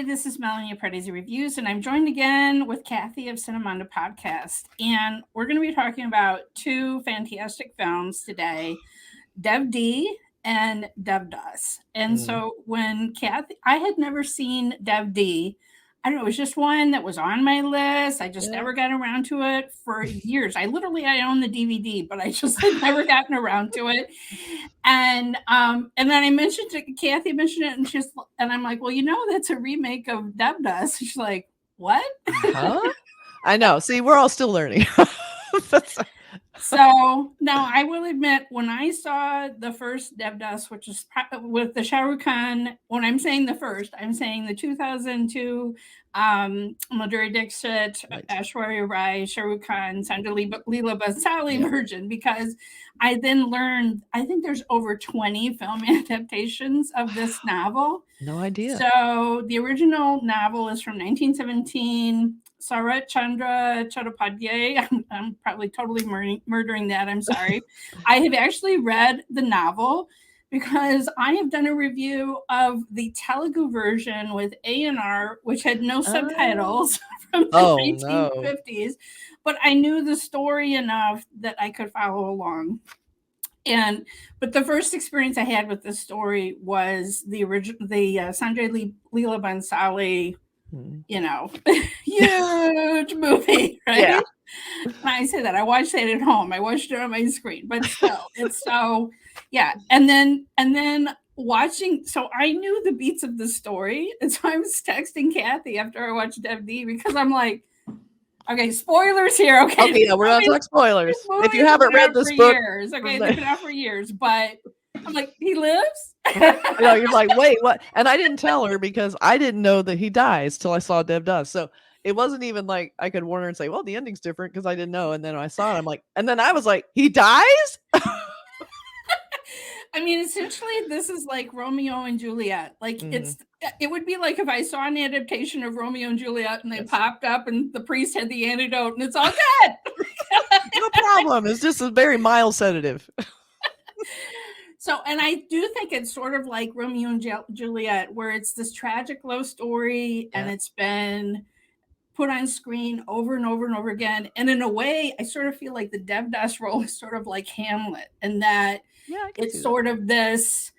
Hi, this is Melanie of Pardesi Reviews, and I'm joined again with Kathy of Cinemondo Podcast. And we're going to be talking about two fantastic films today, Dev.D and Devdas. And so when Kathy, I had never seen Dev.D. I don't know, it was just one that was on my list. I just never got around to it for years. I own the DVD, but I just had never gotten around to it. And then I mentioned to Kathy, mentioned it, and I'm like, well, that's a remake of Devdas. She's like, what? Huh? I know. See, we're all still learning. So now I will admit, when I saw the first Devdas, which is with the Shah Rukh Khan, when I'm saying the first, I'm saying the 2002 Madhuri Dixit, Aishwarya Rai, Shah Rukh Khan, Sanjay Leela Bhansali version, because I then learned, I think there's over 20 film adaptations of this novel. No idea. So the original novel is from 1917. Sarat Chandra Chattopadhyay. I'm probably totally murdering that. I'm sorry. I have actually read the novel because I have done a review of the Telugu version with A&R, which had no subtitles from the 1950s, but I knew the story enough that I could follow along. But the first experience I had with this story was the Sanjay Leela Bhansali, huge movie, right? Yeah. When I say that, I watched it at home. I watched it on my screen, but still, it's so, yeah. And then watching, so I knew the beats of the story, and so I was texting Kathy after I watched Dev.D because I'm like, okay, spoilers here. Okay, yeah, we're not talking spoilers. If you haven't read this book, they've been out for years, but I'm like, he lives? You're like, wait, what? And I didn't tell her because I didn't know that he dies till I saw Devdas. So it wasn't even like I could warn her and say, well, the ending's different because I didn't know. And then I saw it, I'm like, and then I was like, he dies? I mean, essentially, this is like Romeo and Juliet. Like, it would be like if I saw an adaptation of Romeo and Juliet and they popped up and the priest had the antidote and it's all good. No problem. It's just a very mild sedative. So, and I do think it's sort of like Romeo and Juliet, where it's this tragic love story and it's been put on screen over and over and over again. And in a way, I sort of feel like the Devdas role is sort of like Hamlet, and that it's sort of this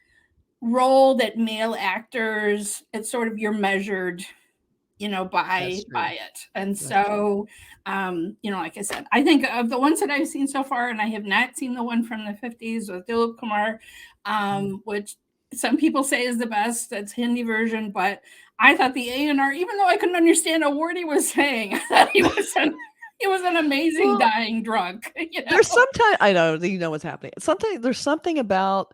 role that male actors, it's sort of you're measured, by it. And so, like I said, I think of the ones that I've seen so far, and I have not seen the one from the 50s with Dilip Kumar, which some people say is the best. That's Hindi version, but I thought the A&R, even though I couldn't understand a word he was saying, I thought he was an amazing dying drunk. There's sometimes, I know that you know what's happening. There's something about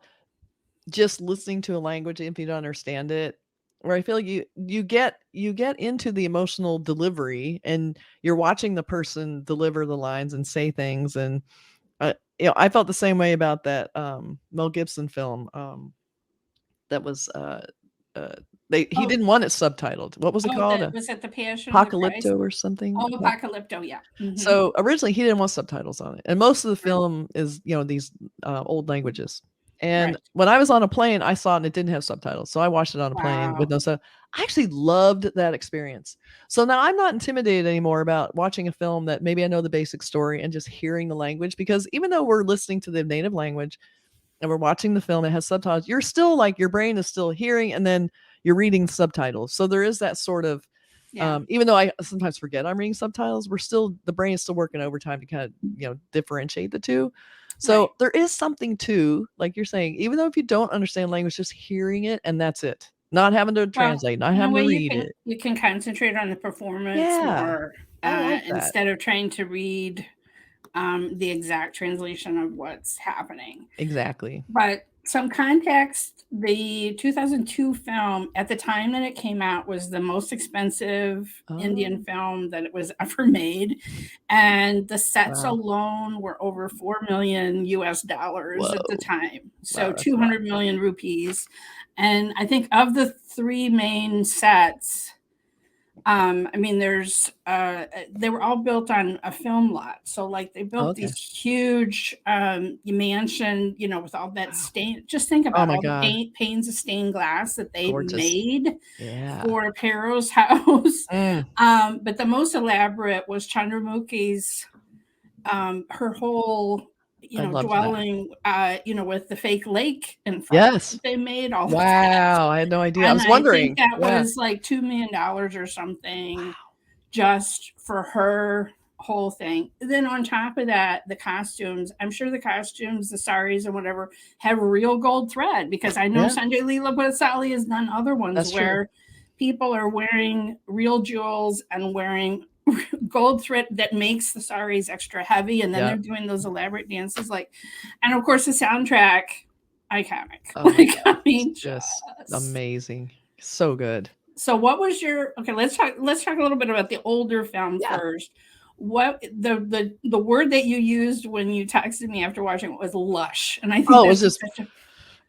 just listening to a language if you don't understand it, where I feel like you get into the emotional delivery and you're watching the person deliver the lines and say things. And I felt the same way about that Mel Gibson film that was he didn't want it subtitled. What was it called? Was it The Passion Apocalypto or something? Oh, Apocalypto, yeah. So originally he didn't want subtitles on it, and most of the film is these old languages. And when I was on a plane, I saw it and it didn't have subtitles. So I watched it on a plane with no subtitles. I actually loved that experience. So now I'm not intimidated anymore about watching a film that maybe I know the basic story and just hearing the language, because even though we're listening to the native language and we're watching the film, it has subtitles, you're still like, your brain is still hearing and then you're reading subtitles. So there is that sort of, even though I sometimes forget I'm reading subtitles, the brain is still working overtime to kind of, differentiate the two. So there is something to, like you're saying, even though if you don't understand language, just hearing it and that's it. Not having to translate, not having to read it. You can concentrate on the performance more instead of trying to read the exact translation of what's happening. Exactly. But some context, the 2002 film, at the time that it came out, was the most expensive Indian film that it was ever made. And the sets alone were over $4 million US at the time. So 200 million rupees. And I think of the three main sets, I mean, they were all built on a film lot. So like they built these huge mansion, with all that stain. Just think about all the panes of stained glass that they made for Paro's house. But the most elaborate was Chandramukhi's, her whole dwelling, with the fake lake in front. Yes. They made all Wow. I had no idea. And I was wondering. I think that was like $2 million or something just for her whole thing. Then on top of that, the costumes, I'm sure the costumes, the saris and whatever have real gold thread, because I know Sanjay Leela Bhansali has done other ones where people are wearing real jewels and wearing gold thread that makes the saris extra heavy, and then they're doing those elaborate dances, and of course the soundtrack, iconic. I mean, just amazing, so good. So what was your let's talk a little bit about the older film first. What the word that you used when you texted me after watching it was lush, and I think it was just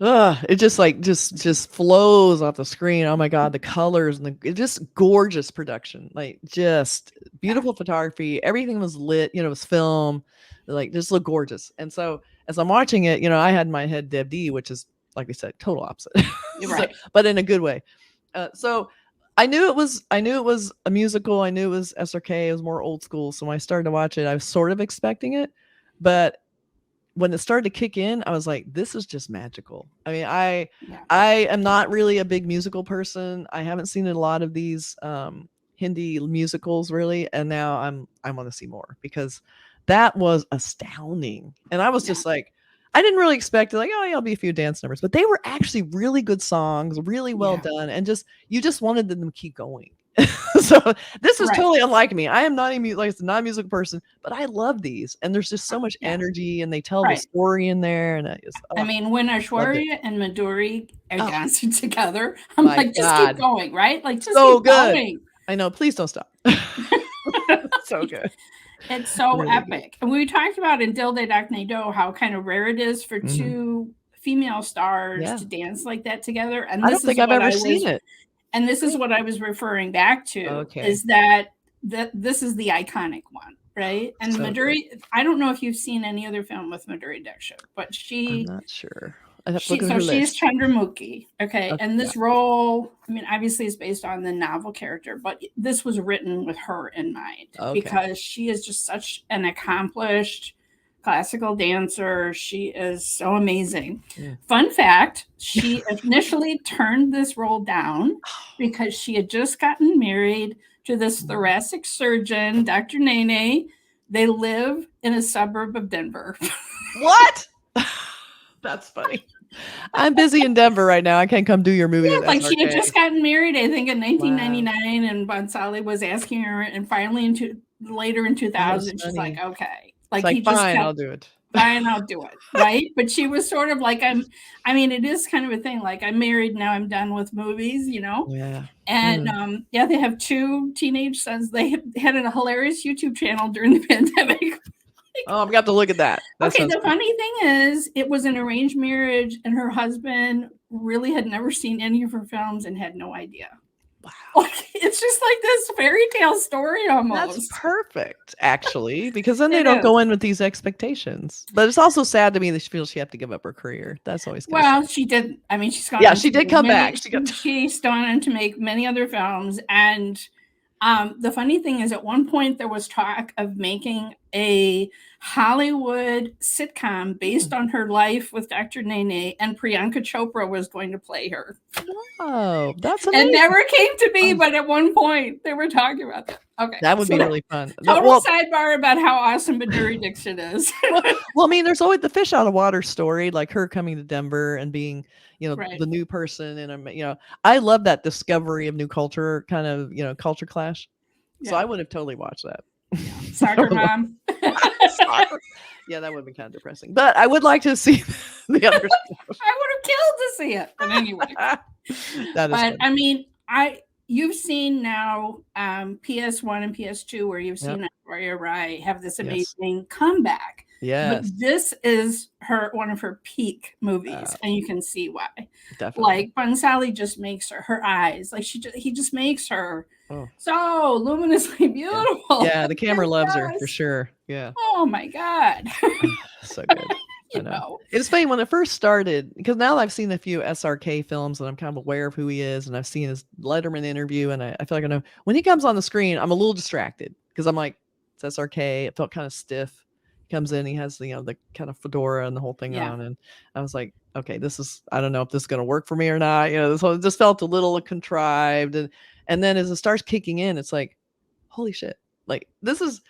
it just flows off the screen. Oh my God, the colors and it's just gorgeous production, like just beautiful photography. Everything was lit, it was film, like just looked gorgeous. And so as I'm watching it, I had in my head Dev.D, which is, like we said, total opposite, but in a good way. So I knew it was a musical. I knew it was SRK. It was more old school. So when I started to watch it, I was sort of expecting it, but when it started to kick in, I was like, this is just magical. I mean, I am not really a big musical person. I haven't seen a lot of these Hindi musicals really. And now I want to see more, because that was astounding. And I was just like, I didn't really expect it, like, oh, there'll be a few dance numbers, but they were actually really good songs, really well done. And you just wanted them to keep going. So this is totally unlike me. I am not a musical person, but I love these, and there's just so much energy, and they tell the story in there. And I mean, when Aishwarya and Madhuri are dancing together, I'm like, just keep going, right? Like, just keep going. I know. Please don't stop. So good. It's so really epic. Good. And we talked about in Dil De Dakne Do how kind of rare it is for two female stars to dance like that together. And I don't think I've ever seen it. And this is what I was referring back to, is that this is the iconic one, right? And so Madhuri, I don't know if you've seen any other film with Madhuri Dixit, but I'm not sure. She's Chandramukhi, and this role, I mean, obviously is based on the novel character, but this was written with her in mind, because she is just such an accomplished classical dancer. She is so amazing. Fun fact, she initially turned this role down because she had just gotten married to this thoracic surgeon, Dr. Nene. They live in a suburb of Denver. What? That's funny. I'm busy in Denver right now. I can't come do your movie. Like she had just gotten married, I think, in 1999, and Bhansali was asking her, and finally later in 2000, she's like, okay. Like he just fine, I'll do it. Fine, I'll do it. Right. But she was sort of like, I mean, it is kind of a thing. Like, I'm married now, I'm done with movies, Yeah. And they have 2 teenage sons. They had a hilarious YouTube channel during the pandemic. Oh, I've got to look at that. The funny thing is, it was an arranged marriage, and her husband really had never seen any of her films and had no idea. Wow. It's just like this fairy tale story almost. That's perfect, actually, because then they don't go in with these expectations. But it's also sad to me that she feels she has to give up her career. That's always she did. I mean, she's gone. Yeah, she did come back. She's gone on to make many other films, and the funny thing is, at one point there was talk of making a Hollywood sitcom based on her life with Dr. Nene, and Priyanka Chopra was going to play her. Oh, that's amazing. It never came to be, but at one point they were talking about that. Okay. That would be really fun. Total sidebar about how awesome Madhuri Dixit is. Well, I mean, there's always the fish out of water story, like her coming to Denver and being, the new person. And, I love that discovery of new culture, kind of, culture clash. Yeah. So I would have totally watched that. Soccer mom. Yeah, that would be kind of depressing. But I would like to see the other stuff. I would have killed to see it. But anyway. That is funny. I mean, you've seen now PS1 and PS2 where you've seen Aishwarya Rai have this amazing comeback. Yes. But this is one of her peak movies, and you can see why. Definitely. Like Bhansali just makes her eyes, like he just makes her so luminously beautiful. Yeah, the camera loves her for sure. Yeah. Oh my God. So good. I know. It was funny when it first started, because now I've seen a few SRK films and I'm kind of aware of who he is, and I've seen his Letterman interview, and I feel like I know when he comes on the screen, I'm a little distracted because I'm like, it's SRK. It felt kind of stiff. He comes in, he has the kind of fedora and the whole thing on, and I was like, okay, this is, I don't know if this is going to work for me or not. So it just felt a little contrived, and then as it starts kicking in, it's like, holy shit, like this is.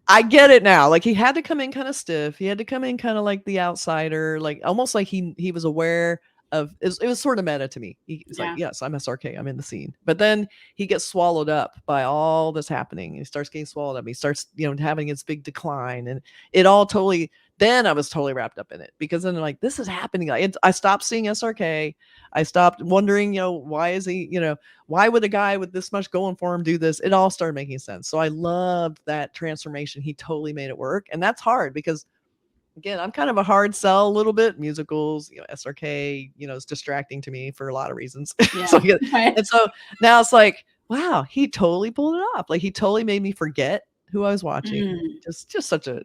I get it now. Like he had to come in kind of stiff. He had to come in kind of like the outsider, like almost like he was aware of it was sort of meta to me. He's like, yes, I'm SRK. I'm in the scene. But then he gets swallowed up by all this happening. He starts getting swallowed up. He starts, having his big decline, and it all totally. Then I was totally wrapped up in it because then like this is happening. I stopped seeing SRK. I stopped wondering, why is he, why would a guy with this much going for him do this? It all started making sense. So I loved that transformation. He totally made it work. And that's hard because, again, I'm kind of a hard sell a little bit. Musicals, SRK, is distracting to me for a lot of reasons. Yeah. And so now it's like, wow, he totally pulled it off. Like he totally made me forget who I was watching. Just such a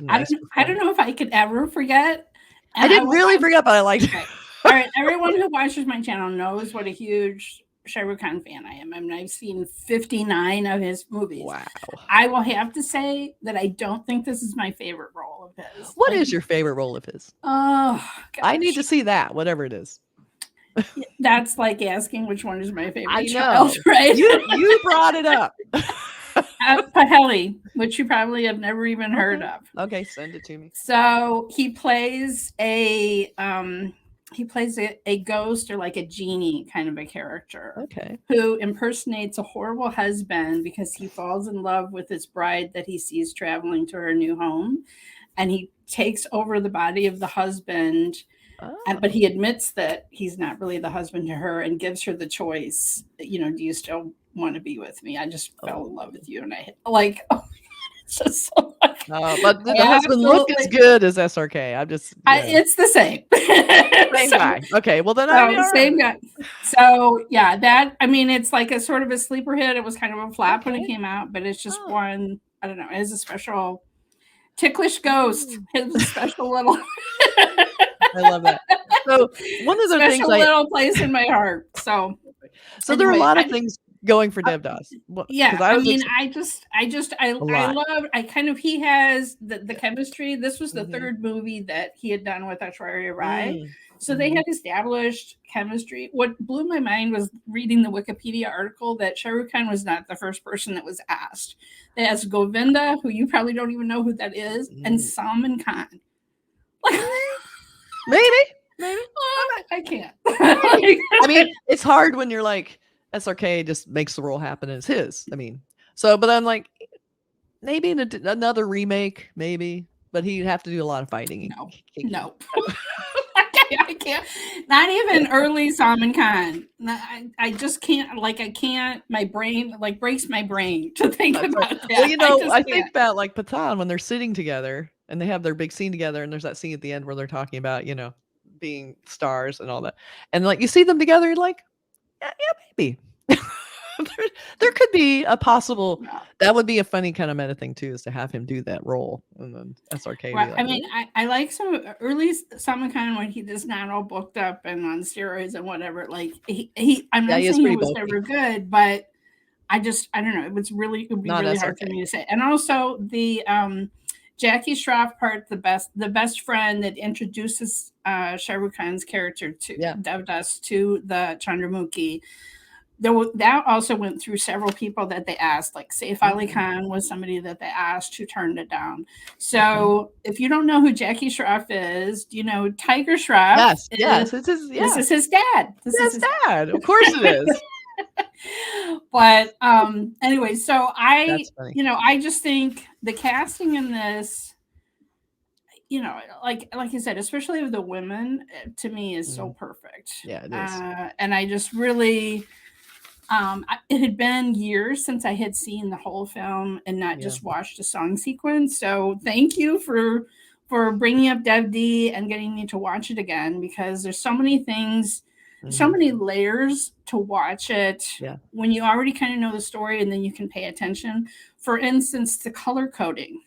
nice. I don't know if I could ever forget. I didn't really forget, but I liked it. All right, everyone who watches my channel knows what a huge Shah Rukh Khan fan I am. I mean, I've seen 59 of his movies. Wow. I will have to say that I don't think this is my favorite role of his. What is your favorite role of his? Oh, gosh. I need to see that, whatever it is. That's like asking which one is my favorite I know. child, right? You brought it up. Paheli, which you probably have never even heard of. Okay, send it to me. So he plays a ghost or like a genie kind of a character. Okay. Who impersonates a horrible husband because he falls in love with his bride that he sees traveling to her new home, and he takes over the body of the husband. But he admits that he's not really the husband to her and gives her the choice. Do you still want to be with me? I just fell in love with you, and it's just so like, but the husband look as good as SRK. I'm just it's the same. Same guy. Okay, well then same guy. So yeah, it's like a sort of a sleeper hit. It was kind of a flop when it came out, but it's just one. I don't know. It has a special ticklish ghost. It's a special little. I love that. So one of the things, little place in my heart. So anyway, there are a lot of things going for Devdas. Yeah, he has the chemistry. This was the third movie that he had done with Aishwarya Rai. So they had established chemistry. What blew my mind was reading the Wikipedia article that Shah Rukh Khan was not the first person that was asked. They asked Govinda, who you probably don't even know who that is, and Salman Khan. Maybe. I can't. I mean, it's hard when you're like, SRK just makes the role happen and it's his. I mean, but I'm like, maybe another remake, maybe, but he'd have to do a lot of fighting. No. I can't. Not even early Salman Khan. I just can't. I can't. My brain breaks my brain to think about that. Well, I think about like Pathan when they're sitting together and they have their big scene together, and there's that scene at the end where they're talking about being stars and all that, and like you see them together, you're like, yeah, maybe. there could be a possible. That would be a funny kind of meta thing too, is to have him do that role and then SRK. Well, I like some early Salman Khan when he is not all booked up and on steroids and whatever. Like I'm not saying he was never good, but I don't know. It would be really hard for me to say. And also the Jackie Shroff part, the best friend that introduces Shah Rukh Khan's character to Devdas to the Chandramukhi. That also went through several people that they asked, like Saif Ali Khan was somebody that they asked who turned it down. So if you don't know who Jackie Shroff is, Tiger Shroff. Yes. This is his dad. This is his dad. Of course it is. But anyway, so I just think the casting in this, like I said, especially with the women, to me is so perfect. Yeah, it is. And I just really. It had been years since I had seen the whole film and not just watched a song sequence. So thank you for bringing up Dev.D and getting me to watch it again, because there's so many things so many layers to watch it when you already kind of know the story, and then you can pay attention. For instance, the color coding.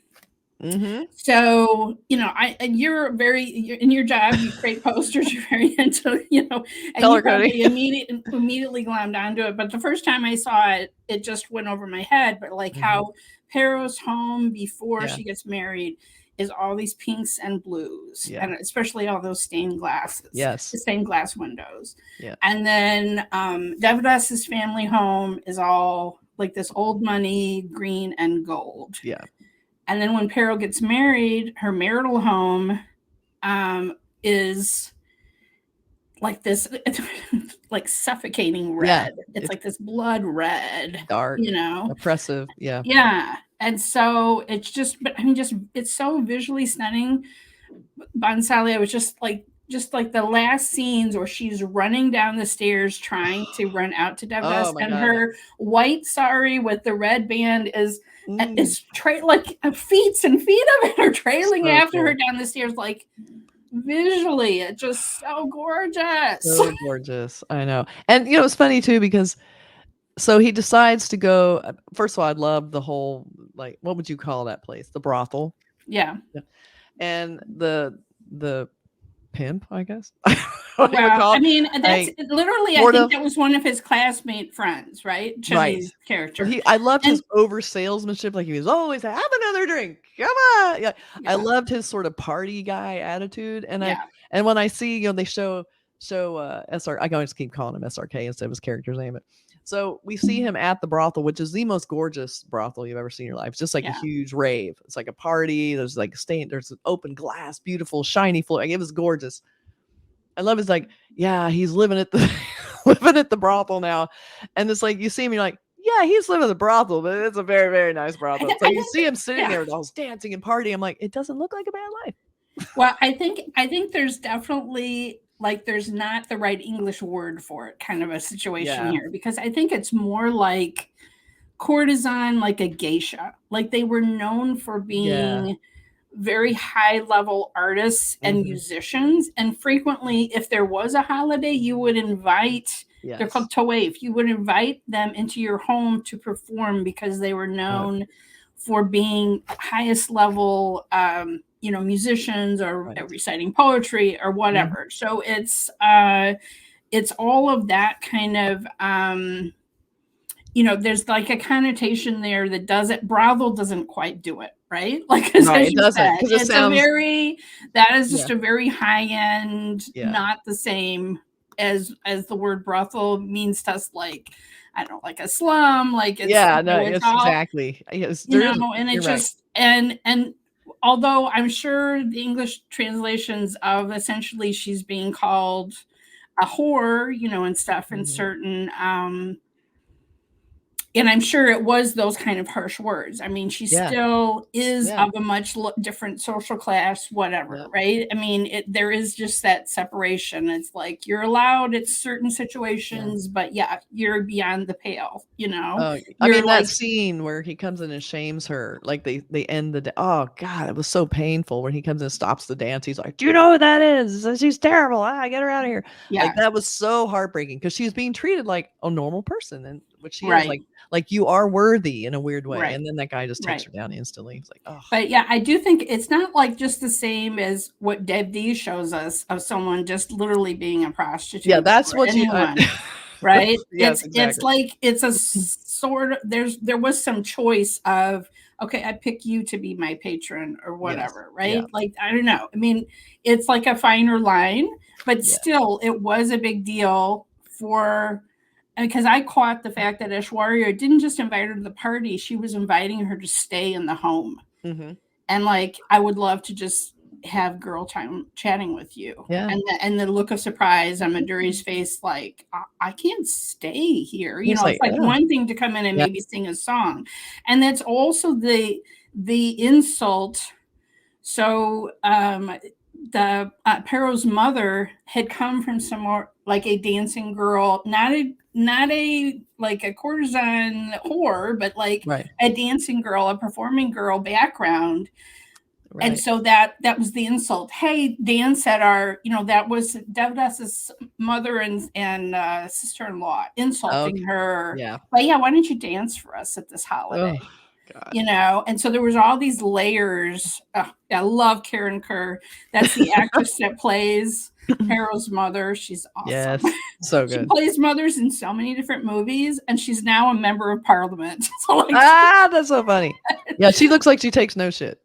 So, you're in your job, you create posters, you're very into, and color you probably immediately glommed onto it. But the first time I saw it, it just went over my head. But like how Paro's home before she gets married is all these pinks and blues, and especially all those stained glasses, the stained glass windows. And then Devdas's family home is all like this old money, green and gold. And then when Paro gets married, her marital home is like this, like suffocating red. It's like this blood red, dark, oppressive. And so it's just, it's so visually stunning. Bhansali, I was just like the last scenes where she's running down the stairs trying to run out to Devdas, and her white sari with the red band is like feet and feet of it are trailing after her down the stairs. Like visually, it's just so gorgeous. So gorgeous. I know. And it's funny too, because so he decides to go. First of all, I love the whole, like, what would you call that place? The brothel. And the pimp, I guess. Well, I mean, that's literally, I think that was one of his classmate friends, right? Chevy's character. I loved his over salesmanship. Like, he was always like, have another drink. Come on. I loved his sort of party guy attitude. And and when I see, they show SR, I always keep calling him SRK instead of his character's name. So we see him at the brothel, which is the most gorgeous brothel you've ever seen in your life. It's just like a huge rave. It's like a party. There's like there's an open glass, beautiful, shiny floor. Like, it was gorgeous. I love it's like, he's living at the brothel now. And it's like, you see him, you're like, he's living at the brothel, but it's a very, very nice brothel. So you see him sitting there with all his dancing and partying. I'm like, it doesn't look like a bad life. Well, I think there's definitely, like, there's not the right English word for it, kind of a situation here, because I think it's more like courtesan, like a geisha. Like, they were known for being very high level artists and musicians, and frequently, if there was a holiday, you would invite they're called tawaf, you would invite them into your home to perform, because they were known for being highest level musicians, or reciting poetry or whatever. So it's all of that kind of there's like a connotation there that brothel doesn't quite do it, right? Like, as it you doesn't, said, it sounds, that is just a very high end, not the same as the word brothel means to us, like, I don't know, like a slum, like it's it's exactly, and it just and although I'm sure the English translations of essentially she's being called a whore, and stuff in certain and I'm sure it was those kind of harsh words. I mean, she still is of a much different social class, whatever, right? I mean, there is just that separation. It's like, you're allowed at certain situations, but you're beyond the pale, I mean, that scene where he comes in and shames her, like they end the oh God, it was so painful when he comes in and stops the dance. He's like, do you know who that is? She's terrible. Get her out of here. Like, that was so heartbreaking, because she was being treated like a normal person, and which she is, like you are worthy in a weird way. And then that guy just takes her down instantly. It's like, oh. But I do think it's not like just the same as what Dev.D shows us of someone just literally being a prostitute. Yeah, that's what anyone, right? Yes, it's like, it's a sort of, there was some choice of, okay, I pick you to be my patron or whatever, right? Like, I don't know. I mean, it's like a finer line, but still, it was a big deal for, because I caught the fact that Aishwarya didn't just invite her to the party, she was inviting her to stay in the home. And like, I would love to just have girl time chatting with you. And the look of surprise on Madhuri's face, like, I can't stay here. It's like one thing to come in and maybe sing a song. And that's also the insult. So the Paro's mother had come from somewhere, like a dancing girl, not a like a courtesan whore, but like a dancing girl, a performing girl background. Right. And so that was the insult. Hey, dance at our, that was Devdas's mother and sister-in-law insulting her. Yeah. But yeah, why don't you dance for us at this holiday? Oh, God. And so there was all these layers. I love Kirron Kher. That's the actress that plays Paro's mother. She's awesome. Yes, so good. She plays mothers in so many different movies, and she's now a member of Parliament. So that's so funny. Yeah, she looks like she takes no shit.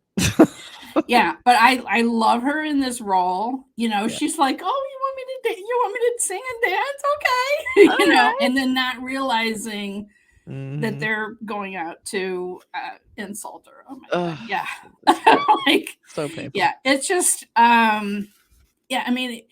Yeah, but I love her in this role. She's like, oh, you want me to sing and dance? Okay. Right. And then not realizing that they're going out to insult her. Oh my God. Yeah. So painful. Yeah, it's just yeah, I mean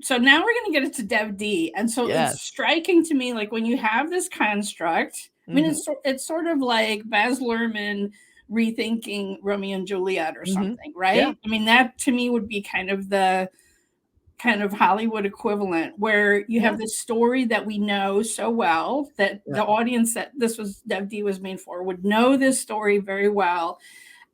so now we're gonna get it to Dev.D. And so it's striking to me, like when you have this construct, I mean it's sort of like Baz Luhrmann rethinking Romeo and Juliet or something, right? Yeah. I mean, that to me would be kind of the Hollywood equivalent, where you have this story that we know so well that the audience that this was Dev.D. was made for would know this story very well,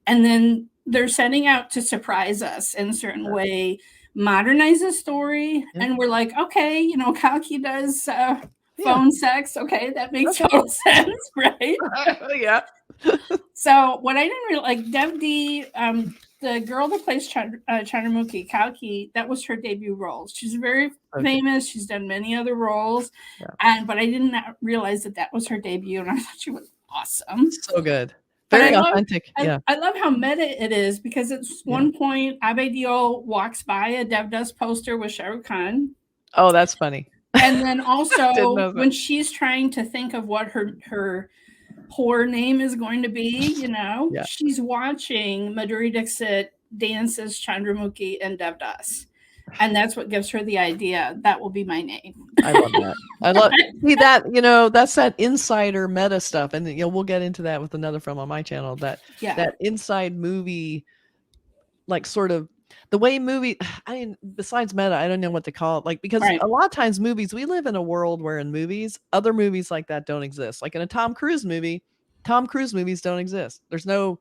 and then they're setting out to surprise us in a certain way, modernize the story, and we're like, okay, Kalki does phone sex, okay, that makes total sense, right? Yeah. So what I didn't really like, Dev.D., the girl that plays Chandramukhi, Kalki, that was her debut role. She's very famous. She's done many other roles, but I did not realize that was her debut, and I thought she was awesome. So good. Very authentic. I love how meta it is, because at one point, Abhay Deol walks by a Devdas poster with Shah Rukh Khan. Oh, that's funny. And then also when she's trying to think of what her whore name is going to be, she's watching Madhuri Dixit dances Chandramukhi and Devdas. And that's what gives her the idea that will be my name. I love that. I love see that, that's that insider meta stuff. And we'll get into that with another film on my channel, that inside movie, like sort of the way movie, I mean, besides meta, I don't know what to call it. Like, because a lot of times movies, we live in a world where in movies, other movies like that don't exist. Like in a Tom Cruise movies don't exist. There's no,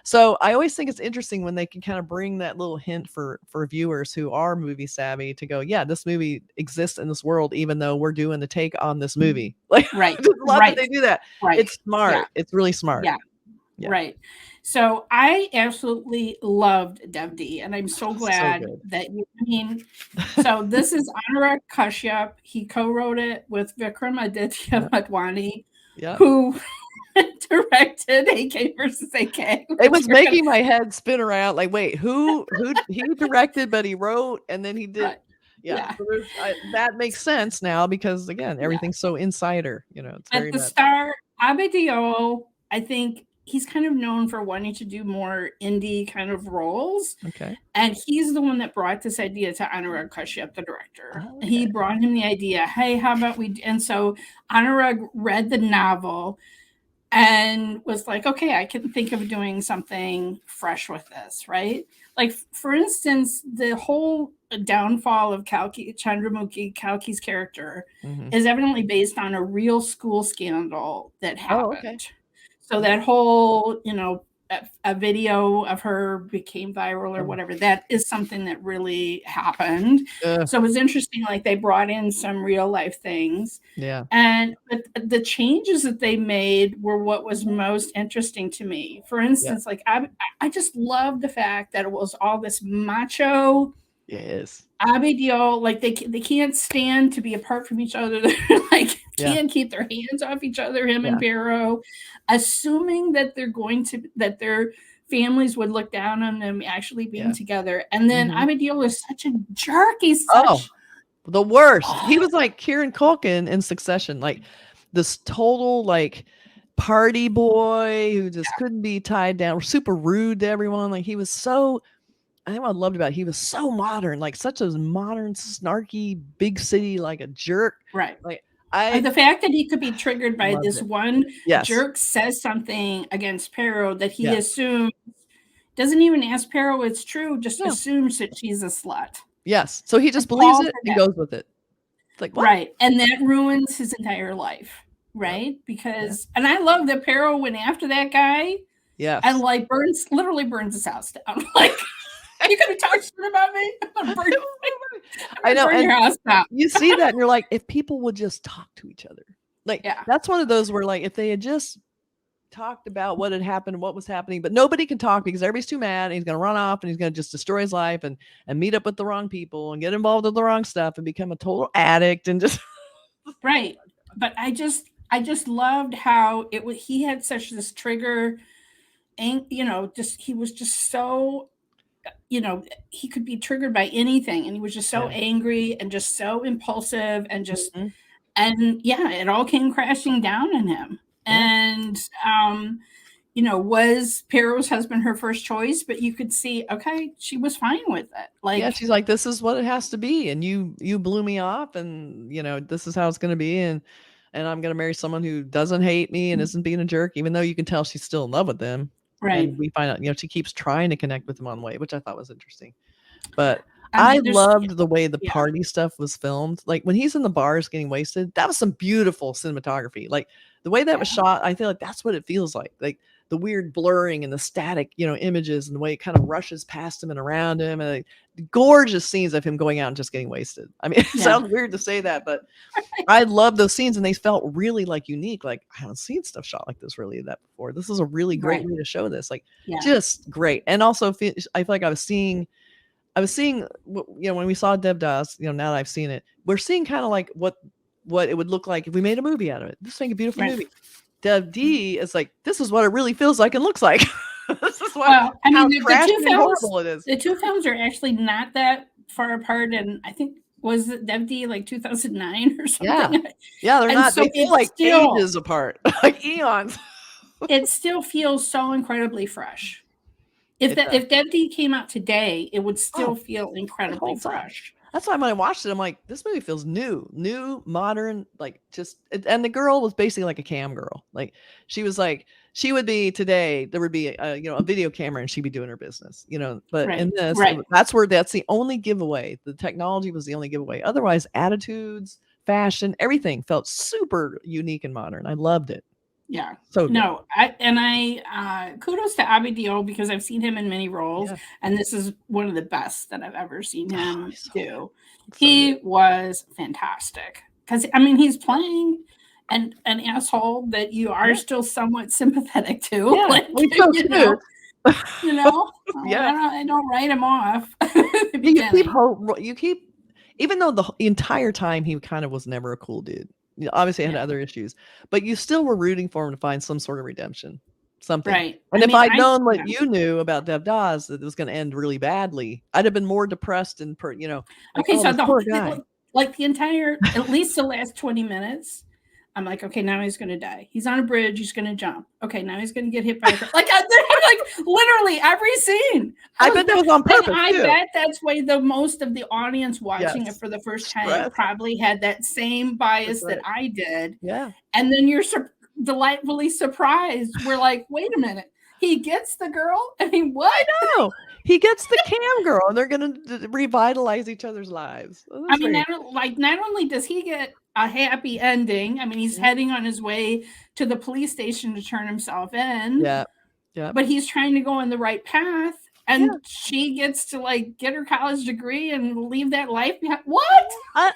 so I always think it's interesting when they can kind of bring that little hint for viewers who are movie savvy to go, yeah, this movie exists in this world, even though we're doing the take on this movie. Like, that they do that. It's smart. Yeah. It's really smart. Yeah. Right. So I absolutely loved Dev.D. and I'm so glad that so this is Anurag Kashyap. He co-wrote it with Vikram Aditya Madwani, who directed AK versus AK. It was making my head spin around. Like, wait, who he directed, but he wrote, and then he did. So that makes sense now, because again, everything's so insider. It's very at the start. Abhay Deol, I think he's kind of known for wanting to do more indie kind of roles. Okay. And he's the one that brought this idea to Anurag Kashyap, the director. He brought him the idea, hey, how about we, and so Anurag read the novel and was like, okay, I can think of doing something fresh with this, right? Like, for instance, the whole downfall of Kalki's character is evidently based on a real school scandal that happened. Oh, okay. So that whole, a video of her became viral or whatever. That is something that really happened. So it was interesting. Like, they brought in some real life things. Yeah. But the changes that they made were what was most interesting to me. For instance, like I just love the fact that it was all this macho. Yes. Abhay Deol, like they can't stand to be apart from each other. They're like can't keep their hands off each other. Him and Paro, assuming that that their families would look down on them actually being together. And then Abhay Deol is such a jerk. He's the worst. He was like Kieran Culkin in Succession, like this total like party boy who just couldn't be tied down, super rude to everyone. Like, he was so. I think what I loved about it, he was so modern, like such a modern, snarky, big city, like a jerk. Right. Like the fact that he could be triggered by this one jerk says something against Paro that he assumes, doesn't even ask Paro it's true, just assumes that she's a slut. Yes. So he just believes it and goes with it. It's like, what? Right. And that ruins his entire life. Right. Because, and I love that Paro went after that guy. Yes. And like literally burns his house down. Like, you could have talked shit about me. I'm gonna I know. burn your house down. You see that and you're like, if people would just talk to each other. Like, Yeah. that's one of those where like, if they had just talked about what had happened and what was happening, but nobody can talk because everybody's too mad and he's going to run off and he's going to just destroy his life and meet up with the wrong people and get involved with the wrong stuff and become a total addict and just right. But I just loved how he had such this trigger, and he was just so, he could be triggered by anything, and he was just so angry and just so impulsive and just and it all came crashing down on him. And was Paro's husband her first choice? But you could see, okay, she was fine with it. Like, she's like, this is what it has to be, and you blew me off, and this is how it's going to be, and I'm going to marry someone who doesn't hate me and isn't being a jerk, even though you can tell she's still in love with him. Right. And we find out, she keeps trying to connect with him on the way, which I thought was interesting. But I loved the way the party stuff was filmed. Like when he's in the bars getting wasted, that was some beautiful cinematography. Like the way that was shot, I feel like that's what it feels like. Like the weird blurring and the static, images and the way it kind of rushes past him and around him, and like, gorgeous scenes of him going out and just getting wasted. I mean, it sounds weird to say that, but I love those scenes, and they felt really like unique. Like I haven't seen stuff shot like this really that before. This is a really great way to show this. Like just great. And also I feel like I was seeing, when we saw Devdas, now that I've seen it, we're seeing kind of like what it would look like if we made a movie out of it. This make a beautiful movie. Dev.D is like, this is what it really feels like and looks like. This is how trashy and horrible it is. The two films are actually not that far apart, and I think was it Dev.D like 2009 or something? Yeah, they're not. So they feel like ages apart, like eons. It still feels so incredibly fresh. If Dev.D came out today, it would still feel incredibly fresh. That's why when I watched it, I'm like, this movie feels new, modern, like just, and the girl was basically like a cam girl. Like she was like, she would be today, there would be a video camera and she'd be doing her business, but in this, that's the only giveaway. The technology was the only giveaway. Otherwise, attitudes, fashion, everything felt super unique and modern. I loved it. Yeah. So no, I kudos to Abhay Deol because I've seen him in many roles, and this is one of the best that I've ever seen him do. He was fantastic because he's playing an asshole that you are still somewhat sympathetic to. Yeah, like, I don't write him off. You keep hope. You keep, even though the entire time he kind of was never a cool dude. Obviously had other issues, but you still were rooting for him to find some sort of redemption, something. Right. And if I'd known what you knew about Devdas, that it was going to end really badly, I'd have been more depressed and like, okay, so the entire, at least the last 20 minutes, I'm like, okay, now he's going to die. He's on a bridge. He's going to jump. Okay, now he's going to get hit by a car. Like, literally every scene. I bet that was on purpose. I bet that's why the most of the audience watching it for the first time probably had that same bias that I did. Yeah. And then you're delightfully surprised. We're like, wait a minute. He gets the girl? What? No. He gets the cam girl, and they're going to revitalize each other's lives. Not only does he get a happy ending, he's heading on his way to the police station to turn himself in. Yeah. But he's trying to go in the right path, and she gets to get her college degree and leave that life behind. What?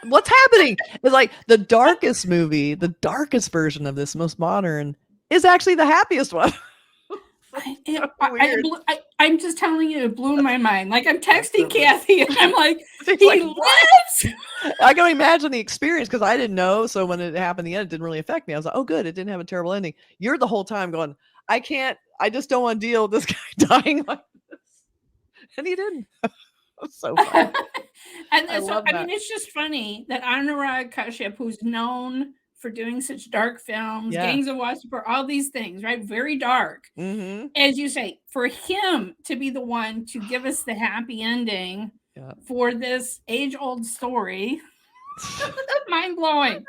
What's happening? It's like the darkest movie, the darkest version of this, most modern, is actually the happiest one. I'm just telling you, it blew my mind. Like, I'm texting Kathy, and I'm like, he lives. I can imagine the experience because I didn't know. So when it happened, the end, it didn't really affect me. I was like, oh, good, it didn't have a terrible ending. You're the whole time going, I just don't want to deal with this guy dying like this, and he didn't. So funny. It's just funny that Anurag Kashyap, who's known for doing such dark films, Gangs of Wasseypur, all these things, right? Very dark. Mm-hmm. As you say, for him to be the one to give us the happy ending for this age-old story, mind-blowing.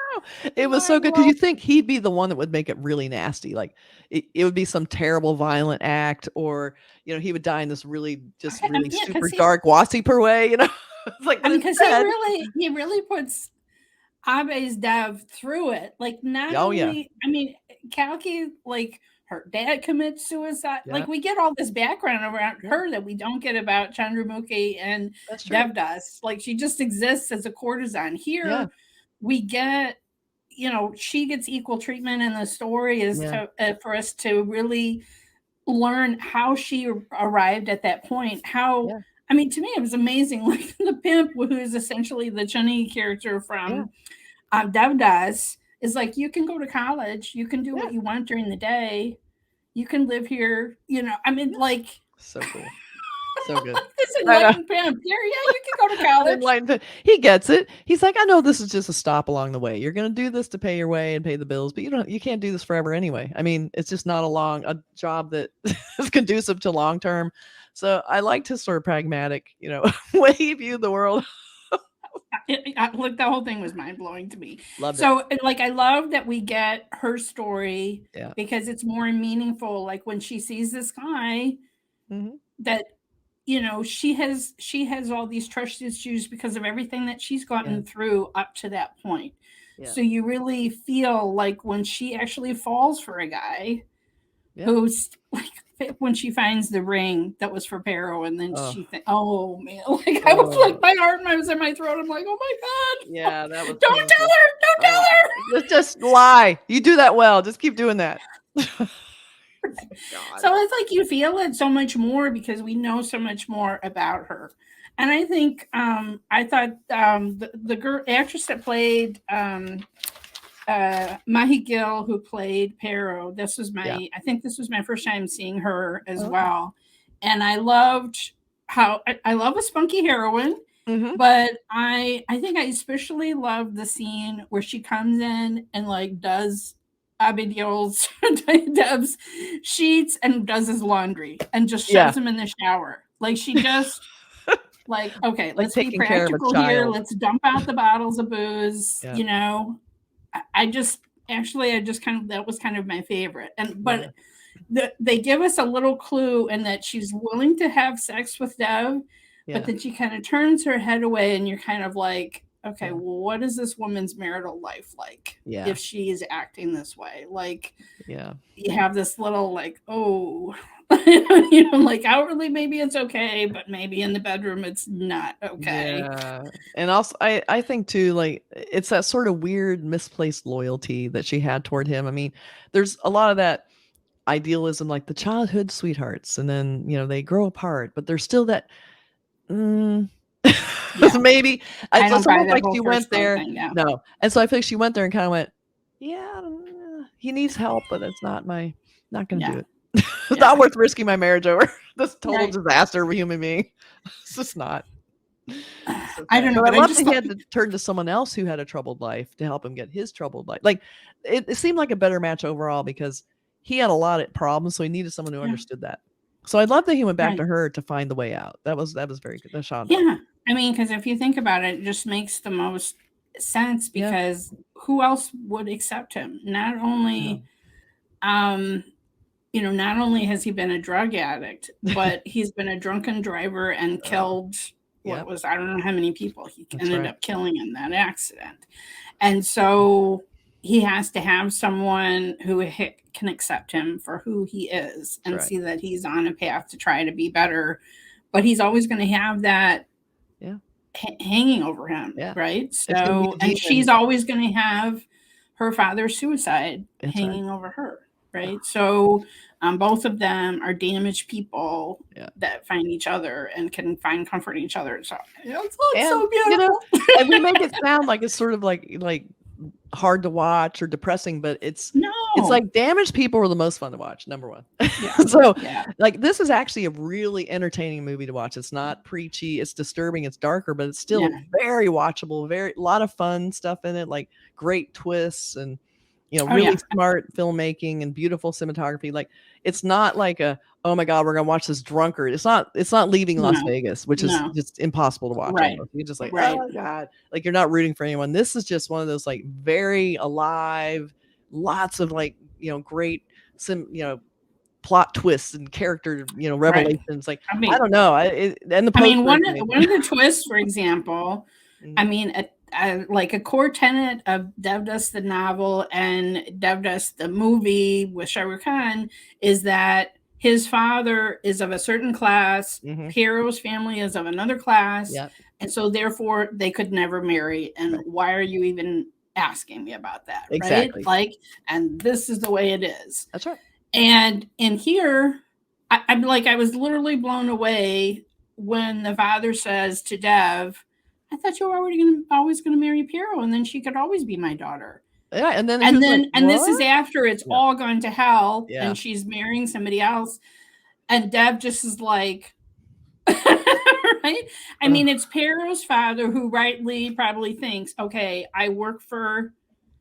It was so good because you think he'd be the one that would make it really nasty. Like it would be some terrible violent act, or he would die in this really super dark Wasseypur way. It's like, because he really puts Abhay's Dev through it. Like, not only, Kalki, like, her dad commits suicide. Yeah. Like we get all this background around her that we don't get about Chandramukhi and That's true. Devdas. Like she just exists as a courtesan. Here we get, you know, she gets equal treatment in the story is to for us to really learn how she arrived at that point. How I mean, to me, it was amazing. Like the pimp, who is essentially the Chani character from Devdas, is like, you can go to college, you can do what you want during the day, you can live here. You know, I mean, like, so cool. So good. This enlightened pimp. Yeah, you can go to college. Enlightened. He gets it. He's like, I know this is just a stop along the way. You're going to do this to pay your way and pay the bills, but you can't do this forever anyway. I mean, it's just not a job that is conducive to long term. So I liked his sort of pragmatic, you know, way he viewed the world. Look, the whole thing was mind blowing to me. Loved so it. Like, I love that we get her story Yeah. because it's more meaningful. Like when she sees this guy that, you know, she has all these trust issues because of everything that she's gotten through up to that point. So you really feel like when she actually falls for a guy who's like, when she finds the ring that was for Paro, and then she thinks, oh man, like I was like, my heart was in my throat. I'm like, oh my god, yeah, that was. Don't tell her. Let's just lie. You do that well. Just keep doing that. So it's like you feel it so much more because we know so much more about her. And I think I thought the girl actress that played Mahie Gill, who played Paro, this was my I think this was my first time seeing her as well. And I loved how I love a spunky heroine. But I think I especially loved the scene where she comes in and like does Abhay Deol's Dev's sheets and does his laundry and just shoves him in the shower. Like she just like, okay, let's be practical here. Let's dump out the bottles of booze. You know, I just kind of, that was kind of my favorite. And but they give us a little clue in that she's willing to have sex with Dev, but then she kind of turns her head away, and you're kind of like, okay, well, what is this woman's marital life like if she is acting this way? Like, you have this little like, oh, you know, like outwardly maybe it's okay, but maybe in the bedroom it's not okay. Yeah. And also, I think too, like, it's that sort of weird misplaced loyalty that she had toward him. I mean, there's a lot of that idealism, like the childhood sweethearts, and then, you know, they grow apart, but there's still that maybe I don't like she went there. No. And so I feel like she went there and kind of went, he needs help, but it's not going to do it. It's not worth risking my marriage over this total disaster of a human being. It's just not. I don't know. But I love that he had to turn to someone else who had a troubled life to help him get his troubled life. Like it seemed like a better match overall because he had a lot of problems, so he needed someone who understood that. So I love that he went back to her to find the way out. That was very good. That's Sean. Yeah. I mean, because if you think about it, it just makes the most sense because who else would accept him? Not only, you know, not only has he been a drug addict, but he's been a drunken driver and killed I don't know how many people he ended up killing in that accident. And so he has to have someone who can accept him for who he is and see that he's on a path to try to be better. But he's always going to have that hanging over him, right? So, and she's always going to have her father's suicide hanging over her, right? So both of them are damaged people that find each other and can find comfort in each other. So it's so beautiful. You know, and we make it sound like it's sort of like hard to watch or depressing, but it's like damaged people are the most fun to watch, number one. Like this is actually a really entertaining movie to watch. It's not preachy, it's disturbing, it's darker, but it's still very watchable, a lot of fun stuff in it, like great twists and, you know, really smart filmmaking and beautiful cinematography. Like it's not like oh my God, we're gonna watch this drunkard. It's not Leaving Las Vegas, which is just impossible to watch. You're just like, oh my God, like you're not rooting for anyone. This is just one of those like very alive, lots of like, you know, great plot twists and character, you know, revelations. Like I don't know, one of the twists, for example, I mean, like a core tenet of Devdas the novel and Devdas the movie with Shah Rukh Khan is that his father is of a certain class, Paro's family is of another class, and so therefore they could never marry. And why are you even asking me about that? Exactly. Right? Like, and this is the way it is. That's right. And in here, I'm like, I was literally blown away when the father says to Dev, I thought you were always gonna marry Paro, and then she could always be my daughter. Yeah, and then like, and this is after it's all gone to hell, Yeah. and she's marrying somebody else, and Dev just is like, right? I mean, it's Paro's father who rightly probably thinks, okay, I work for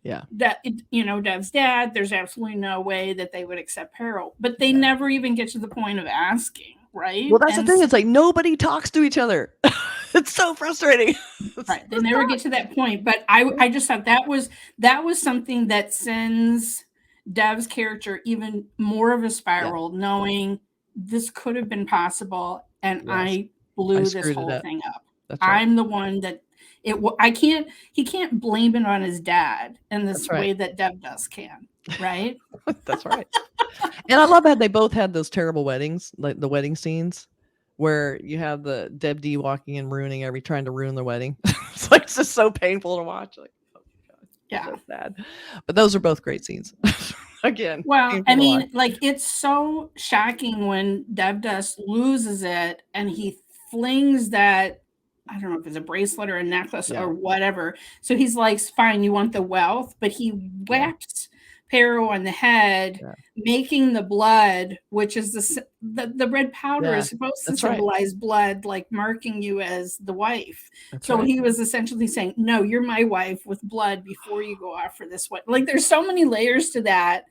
Dev's dad. There's absolutely no way that they would accept Paro, but they never even get to the point of asking, right? Well, that's the thing. It's like nobody talks to each other. It's so frustrating. Right. They never get to that point. But I just thought that was something that sends Dev's character even more of a spiral, knowing this could have been possible, and I blew this whole thing up. I'm the one that he can't blame it on his dad in this way that Devdas can, right? That's right. And I love how they both had those terrible weddings, like the wedding scenes where you have the Dev.D walking and trying to ruin the wedding. It's just so painful to watch. Like, oh my God, so sad. But those are both great scenes. Again. Well, I mean, like, it's so shocking when Devdas loses it and he flings that, I don't know if it's a bracelet or a necklace or whatever. So he's like, fine, you want the wealth, but he whacks Paro on the head, making the blood, which is the red powder is supposed to symbolize blood, like marking you as the wife. He was essentially saying, no, you're my wife with blood before you go off for this one. Like, there's so many layers to that,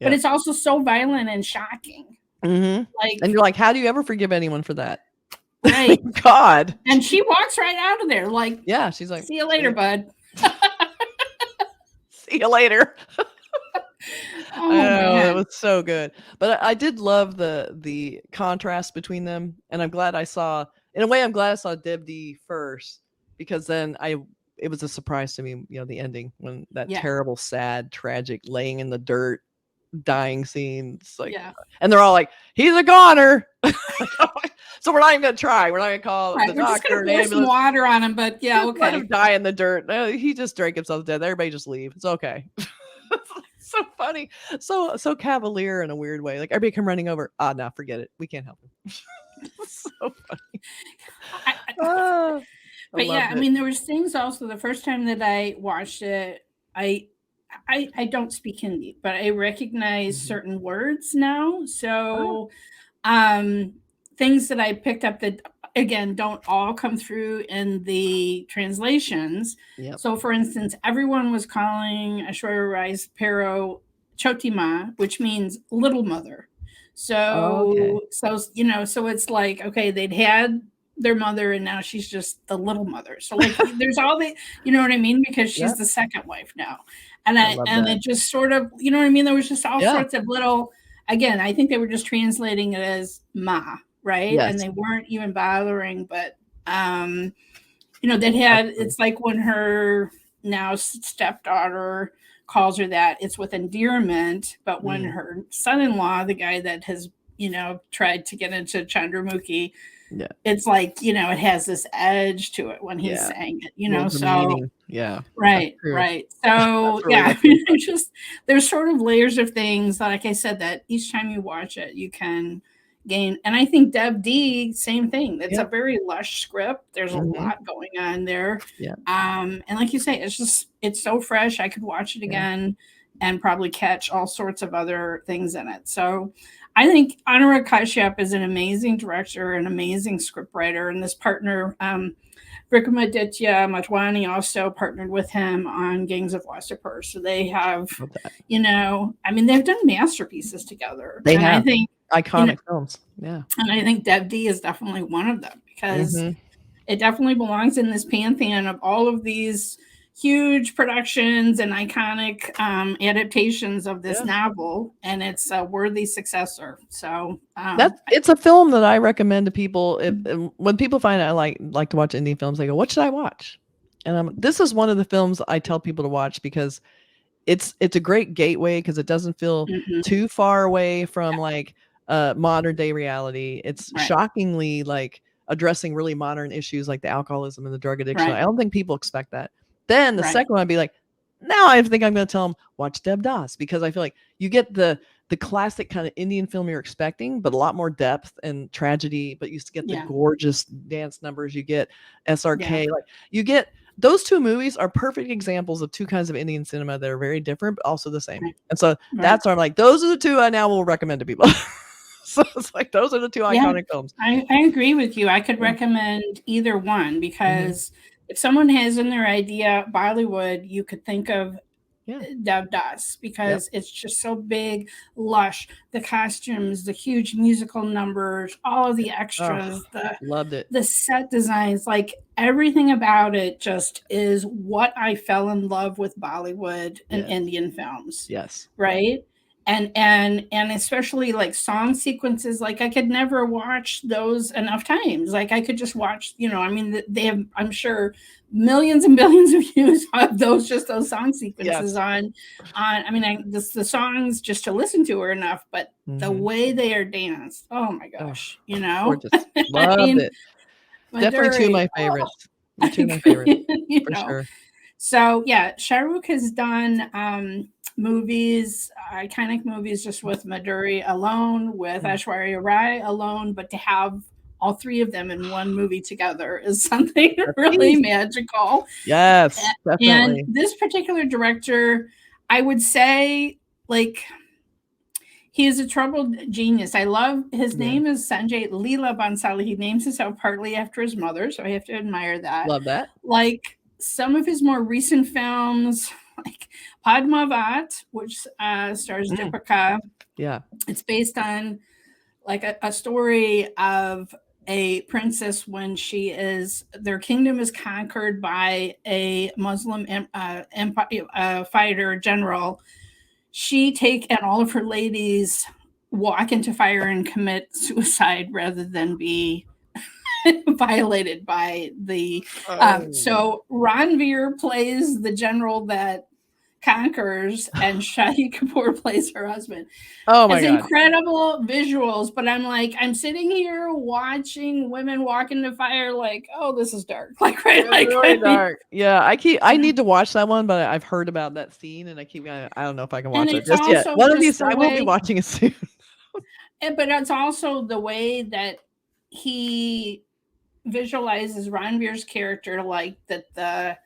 but it's also so violent and shocking. Like, and you're like, how do you ever forgive anyone for that? Right. God. And she walks right out of there. Like, she's like, see you later, bud. See you later. It was so good. But I did love the contrast between them, and I'm glad I saw Dev.D first, because then it was a surprise to me, the ending when that terrible, sad, tragic laying in the dirt, dying scene. It's like, and they're all like, he's a goner. So we're not even gonna try. We're not gonna call the doctor. We're just gonna pour some water on him, but okay. Let him die in the dirt. He just drank himself to death. Everybody just leave. It's okay. So funny, so cavalier in a weird way. Like, everybody come running over. No, forget it. We can't help him. So funny. But I mean, there was things also the first time that I watched it. I don't speak Hindi, but I recognize certain words now. So, things that I picked up that, again, don't all come through in the translations. So, for instance, everyone was calling Aishwarya Rai's Paro Choti Ma, which means little mother. So, so it's like, okay, they'd had their mother and now she's just the little mother. So, like, there's all the, you know what I mean? Because she's the second wife now. And it just sort of, you know what I mean? There was just all sorts of little, again, I think they were just translating it as Ma. Right. And they weren't even bothering, but, that had, it's like when her now stepdaughter calls her that, it's with endearment. But when her son-in-law, the guy that has, tried to get into Chandramukhi, it's like, it has this edge to it when he's saying it, so meaning. Right. So really just, there's sort of layers of things, like I said, that each time you watch it, you can gain. And I think Dev.D, same thing. It's a very lush script. There's a lot going on there. And like you say, it's so fresh. I could watch it again and probably catch all sorts of other things in it. So I think Anurag Kashyap is an amazing director, an amazing scriptwriter, and this partner, Vikramaditya Matwani, also partnered with him on Gangs of Wasseypur. So they have, I mean, they've done masterpieces together. They have. I think iconic films. Yeah. And I think Dev.D is definitely one of them, because it definitely belongs in this pantheon of all of these huge productions and iconic adaptations of this novel, and it's a worthy successor. So it's a film that I recommend to people. When people find out I like to watch indie films, they go, "What should I watch?" And this is one of the films I tell people to watch because it's a great gateway because it doesn't feel too far away from like modern day reality. It's shockingly like addressing really modern issues like the alcoholism and the drug addiction. I don't think people expect that. Then the second one, I'd be like, now I think I'm going to tell them watch Devdas because I feel like you get the classic kind of Indian film you're expecting, but a lot more depth and tragedy. But you get the gorgeous dance numbers. You get SRK. Like you get those two movies are perfect examples of two kinds of Indian cinema that are very different, but also the same. And so that's why I'm like, those are the two I now will recommend to people. So it's like those are the two iconic films. I agree with you. I could recommend either one because if someone has in their idea Bollywood, you could think of Devdas because it's just so big, lush, the costumes, the huge musical numbers, all of the extras, loved it. The set designs, like everything about it just is what I fell in love with Bollywood and Indian films. Yes. Right? And especially like song sequences, like I could never watch those enough times. Like I could just watch, I mean, they have, I'm sure, millions and billions of views of those song sequences on I mean, the songs just to listen to are enough, but the way they are danced, oh my gosh, gorgeous. Loved it. Definitely two of my favorites. Two of my favorites for sure. So yeah, Shah Rukh has done movies, iconic movies, just with Madhuri alone, with Aishwarya Rai alone, but to have all three of them in one movie together is something really magical. Yes, definitely. And this particular director, I would say, like, he is a troubled genius. I love his name is Sanjay Leela Bhansali. He names himself partly after his mother, so I have to admire that. Love that. Like some of his more recent films, like Padmavat, which stars Deepika. Yeah. It's based on like a story of a princess when their kingdom is conquered by a Muslim fighter general. And all of her ladies walk into fire and commit suicide rather than be violated by the. So Ranveer plays the general that conquers, and Shahid Kapoor plays her husband. Oh my God. Incredible visuals, but I'm sitting here watching women walk into fire like, oh, this is dark. Like really dark. Yeah, I need to watch that one, but I've heard about that scene and I don't know if I can watch it just yet. One of these I will be watching it soon. But it's also the way that he visualizes Ranveer's character, like that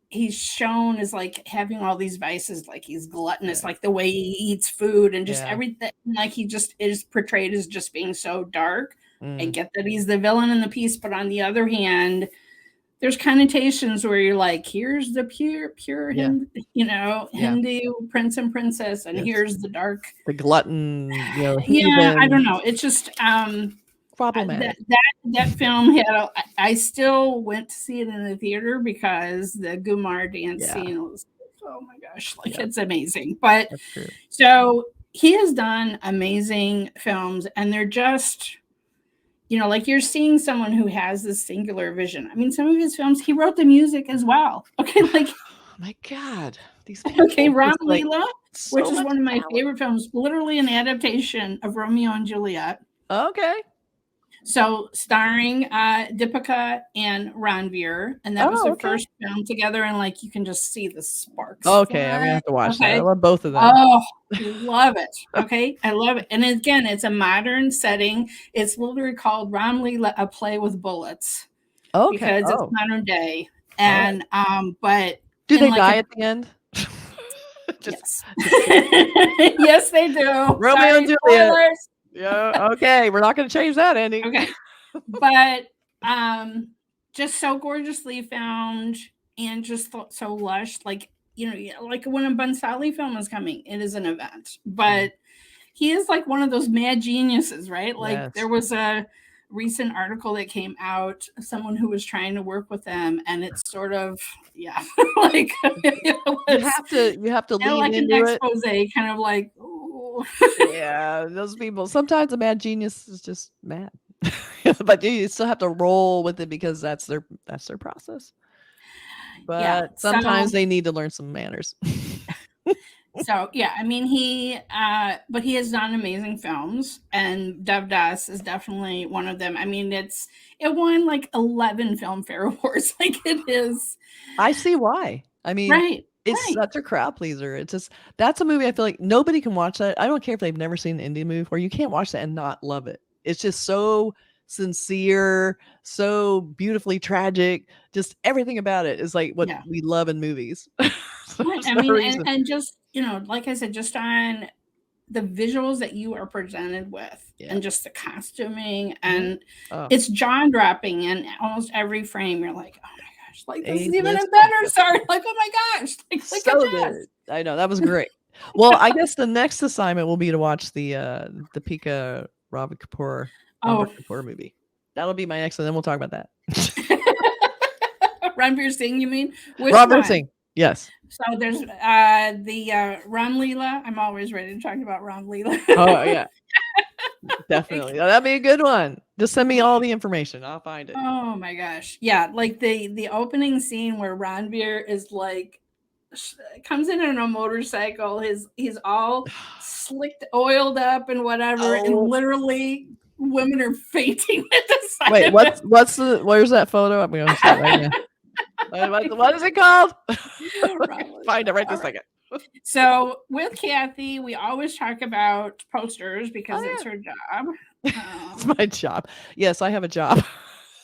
he's shown as like having all these vices, like he's gluttonous, like the way he eats food and just everything, like he just is portrayed as just being so dark. I get that he's the villain in the piece, but on the other hand, there's connotations where you're like, here's the pure Hindu prince and princess, and here's the dark, the glutton, I don't know, it's just problematic. That film had I still went to see it in the theater because the Gumar dance scene was, oh my gosh, like it's amazing. But so he has done amazing films, and they're just, like you're seeing someone who has this singular vision. I mean, some of his films, he wrote the music as well. Okay, like oh my God, these Ram Leela, which is one of my favorite films, literally an adaptation of Romeo and Juliet. Okay. So starring Deepika and Ranveer, and that was their first film together, and like you can just see the sparks. Okay, I'm gonna have to watch that. I love both of them. Oh, love it. Okay, I love it. And again, it's a modern setting. It's literally called Ram Leela, a play with bullets. Okay, because it's modern day. And but do they die at the end? Yes, yes, they do. Romeo and Juliet. Yeah, okay. We're not going to change that ending. Okay. But just so gorgeously filmed and just so lush. Like, like when a Bhansali film is coming, it is an event. But he is like one of those mad geniuses, right? Like there was a recent article that came out, someone who was trying to work with them, and it's sort of like you have to lean like into an expose, kind of like yeah, those people. Sometimes a mad genius is just mad, but you still have to roll with it because that's their process. But sometimes they need to learn some manners. So yeah, I mean but he has done amazing films, and Devdas is definitely one of them. I mean, it won like 11 Filmfare Awards. Like it is. I see why. I mean, it's such a crowd pleaser. It's just, that's a movie I feel like nobody can watch that. I don't care if they've never seen an indie movie, or you can't watch that and not love it. It's just so sincere, so beautifully tragic. Just everything about it is like what we love in movies. I mean, and just, like I said, just on the visuals that you are presented with, and just the costuming, and it's jaw dropping in almost every frame. You're like, oh my gosh, like this is even a better start. Like, oh my gosh, like so good. I know, that was great. Well, I guess the next assignment will be to watch the Pika Ravi Kapoor Kapoor movie. That'll be my next, and then we'll talk about that. Ranveer Singh, you mean? Ranveer Singh, yes. So there's the Ram Leela. I'm always ready to talk about Ram Leela. Oh yeah, definitely. That'd be a good one. Just send me all the information. I'll find it. Oh my gosh, yeah! Like the opening scene where Ranveer is like comes in on a motorcycle. He's all slicked, oiled up, and whatever, and literally women are fainting at the side. Wait, where's that photo? I'm going to say right now. What is it called? Find it right this second. So with Kathy, we always talk about posters because it's her job. It's my job. Yes, I have a job.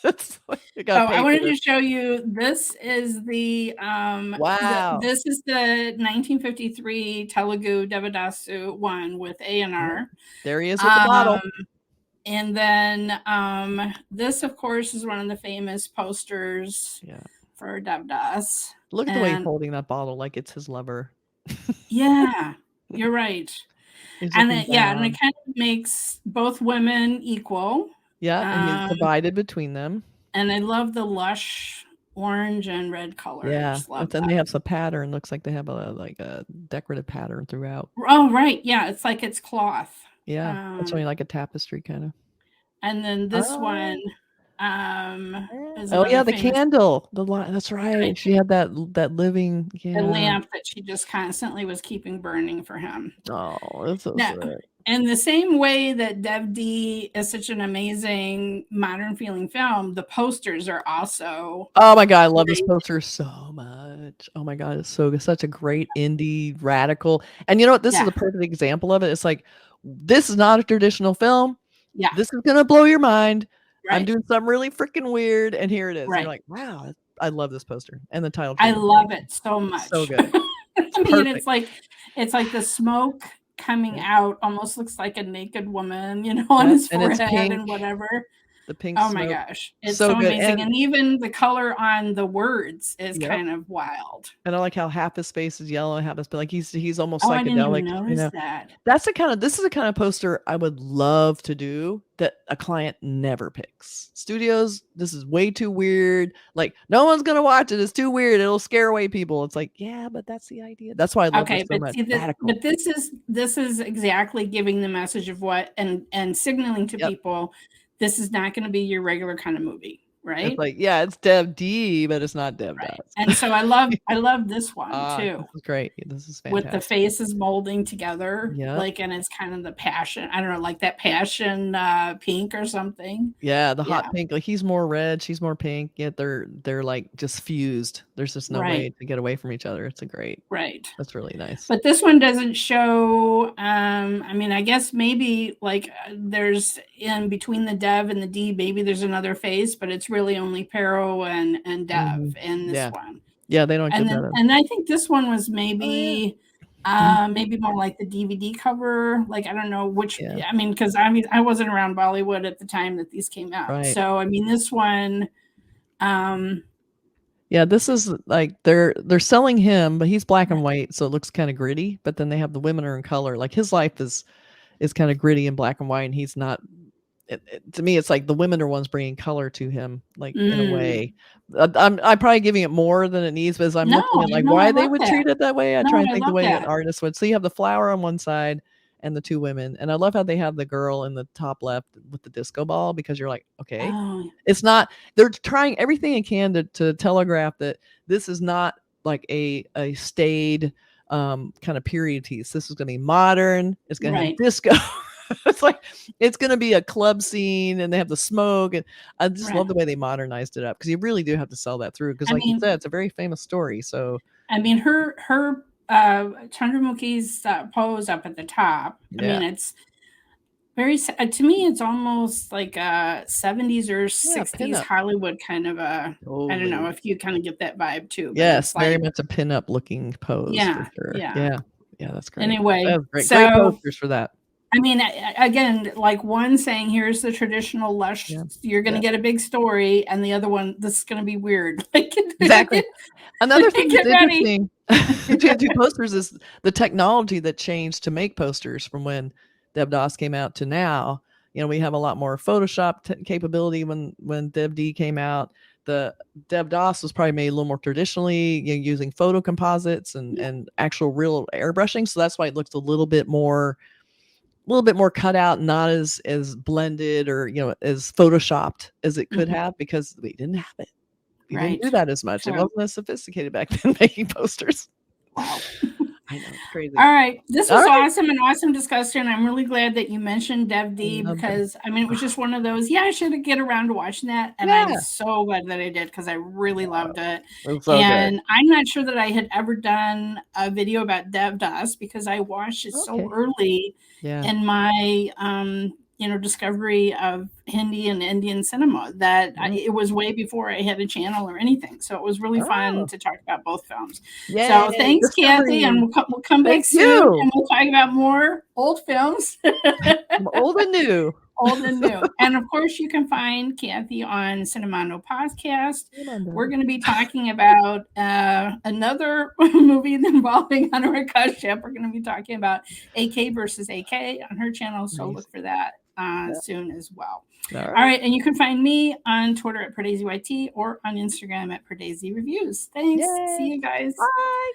I wanted to show you. This is the wow. This is the 1953 Telugu Devadasu one with A&R. There he is with the bottle. And then this, of course, is one of the famous posters for Devdas. Look at the way he's holding that bottle like it's his lover. Yeah, you're right. And it kind of makes both women equal. Yeah, and he's divided between them. And I love the lush orange and red colors. Yeah, but then they have some pattern. Looks like they have a decorative pattern throughout. Oh, right. Yeah, it's like it's cloth. Yeah, it's only like a tapestry kind of. And then this one the candle. That's right. She had that living the lamp that she just constantly was keeping burning for him. Oh, that's so sad. In the same way that Dev.D is such an amazing modern feeling film, the posters are also. Oh my God, I love this poster so much. Oh my God, it's so good. Such a great indie radical. And you know what? This is a perfect example of it. It's like, this is not a traditional film. Yeah. This is gonna blow your mind. Right. I'm doing something really freaking weird, and here it is. Right. You're like, wow, I love this poster and the title. I love it so much. So good. I mean, it's like the smoke coming out almost looks like a naked woman, on his forehead and whatever. The pink. Oh my gosh, it's so amazing, and even the color on the words is kind of wild. And I like how half his face is yellow and half his, like he's almost psychedelic. I didn't even notice that. This is the kind of poster I would love to do that a client never picks. Studios, this is way too weird. Like, no one's gonna watch it. It's too weird. It'll scare away people. It's like, yeah, but that's the idea. That's why I love this so much. But this is exactly giving the message of what and signaling to people. This is not going to be your regular kind of movie, right? It's like, it's Dev.D, but it's not Devdas. Right. And so I love this one too. This is great. This is fantastic. With the faces molding together, and it's kind of the passion. I don't know, like that passion pink or something. Yeah, the hot pink. Like he's more red, she's more pink. Yet they're like just fused. There's just no way to get away from each other. It's that's really nice. But this one doesn't show. I mean, I guess maybe like there's in between the Dev and the D, maybe there's another face, but it's really only Paro and Dev in this one. Yeah, they don't. And I think this one was maybe maybe more like the DVD cover. Like I don't know which. I mean, because I wasn't around Bollywood at the time that these came out. Right. So I mean, this one. This is like they're selling him, but he's black and white, so it looks kind of gritty. But then they have the women are in color. Like his life is kind of gritty and black and white, and he's not. To me, it's like the women are ones bringing color to him, like in a way. I'm probably giving it more than it needs, but as I'm looking at like why they would treat it that way, I try and think the way an artist would. So you have the flower on one side, and the two women. And I love how they have the girl in the top left with the disco ball, because you're like, okay, it's not, they're trying everything they can to telegraph that this is not like a staid kind of period piece. This is going to be modern. It's going to have disco. It's like, it's going to be a club scene, and they have the smoke. And I just love the way they modernized it up, because you really do have to sell that through. Because like you said, it's a very famous story. So I mean, her Chandramukhi's pose up at the top. I mean, it's very, to me, it's almost like a 70s or 60s Hollywood kind of a, I don't know if you kind of get that vibe too. Yes, very much a pinup looking pose. Yeah, for sure. Yeah, that's great. Anyway, that great. So, great posters for that. I mean, again, like one saying, here's the traditional lush, you're going to get a big story, and the other one, this is going to be weird. Exactly. Another thing that's interesting between the two posters is the technology that changed to make posters from when Devdas came out to now. You know, we have a lot more Photoshop capability when Dev.D came out. The Devdas was probably made a little more traditionally, you know, using photo composites and actual real airbrushing. So that's why it looks a little bit more cut out, not as blended or, you know, as photoshopped as it could have, because we didn't have it. We didn't do that as much. It wasn't as sophisticated back then making posters. Wow. I know, it's crazy. All right. This was awesome, an awesome discussion. I'm really glad that you mentioned Dev.D, because I mean, it was just one of those, I should get around to watching that. And I'm so glad that I did, because I really loved it. And I'm not sure that I had ever done a video about Devdas, because I watched it so early in my you know, discovery of Hindi and Indian cinema, that it was way before I had a channel or anything. So it was really fun to talk about both films. So thanks, Kathy, and we'll come back soon, and we'll talk about more old films. Old and new. Old and new. And of course, you can find Kathy on Cinemondo podcast. We're going to be talking about another movie involving Anurag Kashyap. We're going to be talking about AK versus AK on her channel. So look for that soon as well. All right. And you can find me on Twitter at PardeziYT or on Instagram at Pardesi Reviews. Thanks. See you guys. Bye.